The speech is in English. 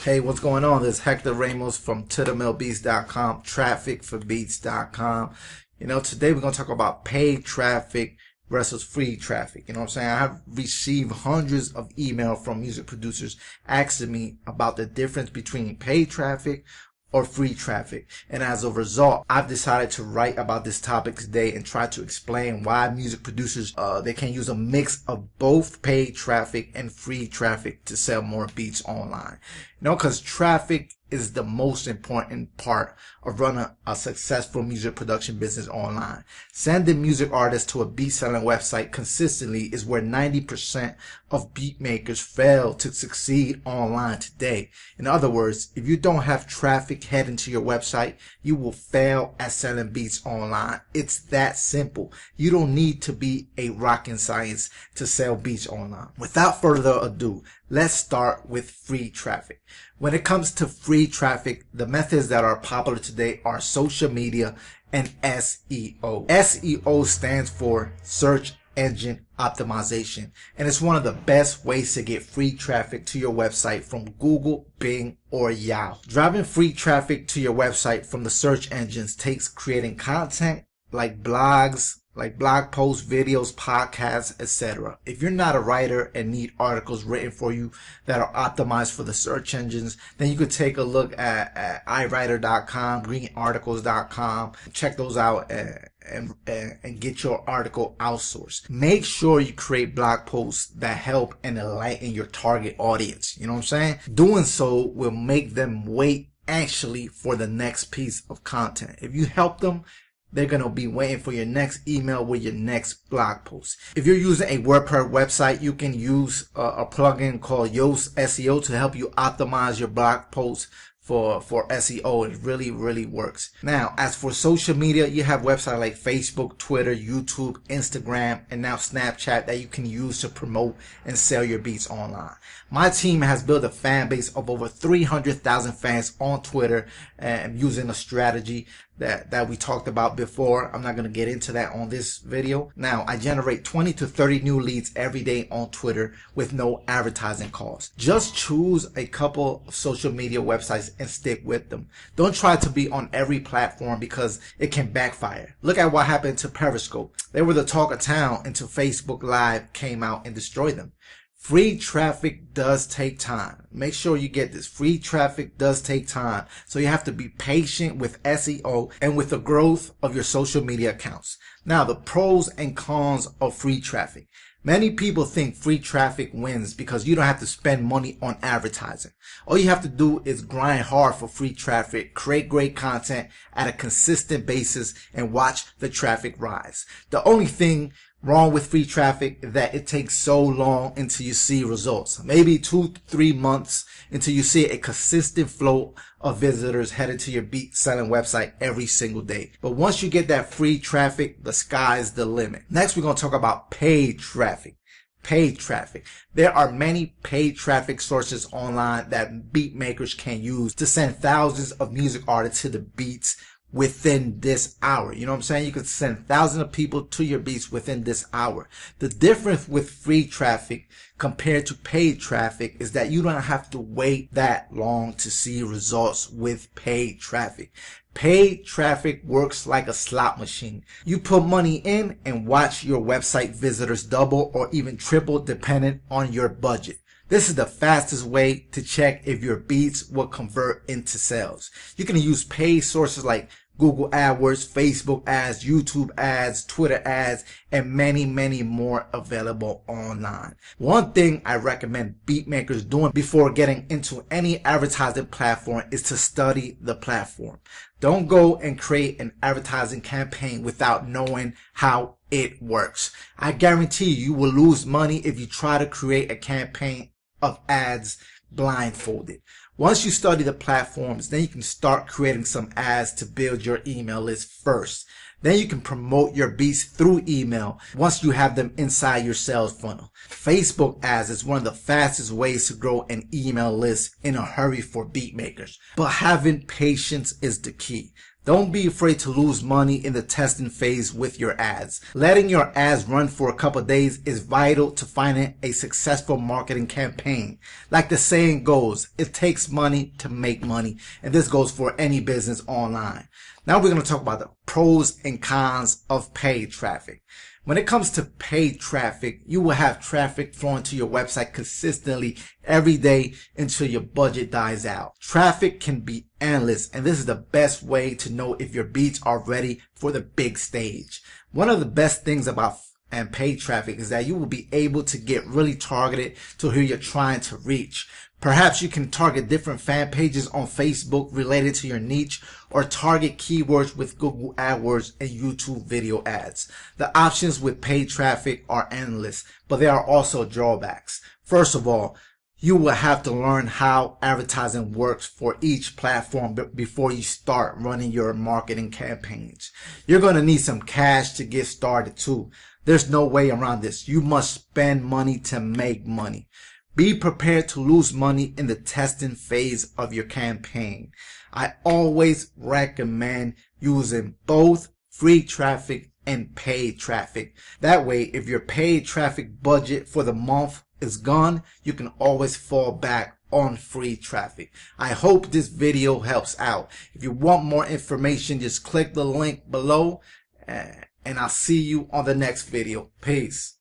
Hey, what's going on? This is Hector Ramos from ToTheMillBeats.com, TrafficForBeats.com. Today we're going to talk about paid traffic versus free traffic. I have received hundreds of emails from music producers asking me about the difference between paid traffic or free traffic. And as a result, I've decided to write about this topic today and try to explain why music producers, they can use a mix of both paid traffic and free traffic to sell more beats online. Because traffic is the most important part of running a successful music production business online. Sending music artists to a beat selling website consistently is where 90% of beat makers fail to succeed online today. In other words, if you don't have traffic heading to your website, you will fail at selling beats online. It's that simple. You don't need to be a rocket science to sell beats online. Without further ado, let's start with free traffic. When it comes to free traffic, the methods that are popular today are social media and SEO. SEO stands for search engine optimization, and it's one of the best ways to get free traffic to your website from Google, Bing, or Yahoo. Driving free traffic to your website from the search engines takes creating content like blogs, like blog posts, videos, podcasts, etc. If you're not a writer and need articles written for you that are optimized for the search engines, then you could take a look at iWriter.com, greenarticles.com. Check those out and get your article outsourced. Make sure you create blog posts that help and enlighten your target audience. You know what I'm saying? Doing so will make them wait anxiously for the next piece of content. If you help them, they're going to be waiting for your next email with your next blog post. If you're using a WordPress website, you can use a plugin called Yoast SEO to help you optimize your blog posts for SEO. It really works. Now, as for social media, you have websites like Facebook, Twitter, YouTube, Instagram, and now Snapchat that you can use to promote and sell your beats online. My team has built a fan base of over 300,000 fans on Twitter and using a strategy that we talked about before. I'm not going to get into that on this video. Now, I generate 20 to 30 new leads every day on Twitter with no advertising cost. Just choose a couple of social media websites and stick with them. Don't try to be on every platform because it can backfire. Look at what happened to Periscope. They were the talk of town until Facebook Live came out and destroyed them. Free traffic does take time. Make sure you get this. Free traffic does take time. So you have to be patient with SEO and with the growth of your social media accounts. Now, the pros and cons of free traffic. Many people think free traffic wins because you don't have to spend money on advertising. All you have to do is grind hard for free traffic, create great content at a consistent basis, and watch the traffic rise. The only thing wrong with free traffic is that it takes so long until you see results. Maybe 2 to 3 months until you see a consistent flow of visitors headed to your beat selling website every single day. But once you get that free traffic, the sky's the limit. Next, we're going to talk about paid traffic. Paid traffic. There are many paid traffic sources online that beat makers can use to send thousands of music artists to the beats within this hour. You know what I'm saying? You could send thousands of people to your beats within this hour. The difference with free traffic compared to paid traffic is that you don't have to wait that long to see results with paid traffic. Paid traffic works like a slot machine. You put money in and watch your website visitors double or even triple depending on your budget. This is the fastest way to check if your beats will convert into sales. You can use paid sources like Google AdWords, Facebook ads, YouTube ads, Twitter ads, and many more available online. One thing I recommend beat makers doing before getting into any advertising platform is to study the platform. Don't go and create an advertising campaign without knowing how it works. I guarantee you will lose money if you try to create a campaign of ads blindfolded. Once you study the platforms, then you can start creating some ads to build your email list first. Then you can promote your beats through email once you have them inside your sales funnel. Facebook ads is one of the fastest ways to grow an email list in a hurry for beat makers. But having patience is the key. Don't be afraid to lose money in the testing phase with your ads. Letting your ads run for a couple of days is vital to finding a successful marketing campaign. Like the saying goes, it takes money to make money, and this goes for any business online. Now we're going to talk about the pros and cons of paid traffic. When it comes to paid traffic, you will have traffic flowing to your website consistently every day until your budget dies out. Traffic can be endless, and this is the best way to know if your beats are ready for the big stage. One of the best things about paid traffic is that you will be able to get really targeted to who you're trying to reach. Perhaps you can target different fan pages on Facebook related to your niche, or target keywords with Google AdWords and YouTube video ads. The options with paid traffic are endless, but there are also drawbacks. First of all, you will have to learn how advertising works for each platform before you start running your marketing campaigns. You're going to need some cash to get started too. There's no way around this. You must spend money to make money. Be prepared to lose money in the testing phase of your campaign. I always recommend using both free traffic and paid traffic. That way, if your paid traffic budget for the month is gone, you can always fall back on free traffic. I hope this video helps out. If you want more information, just click the link below, and I'll see you on the next video. Peace.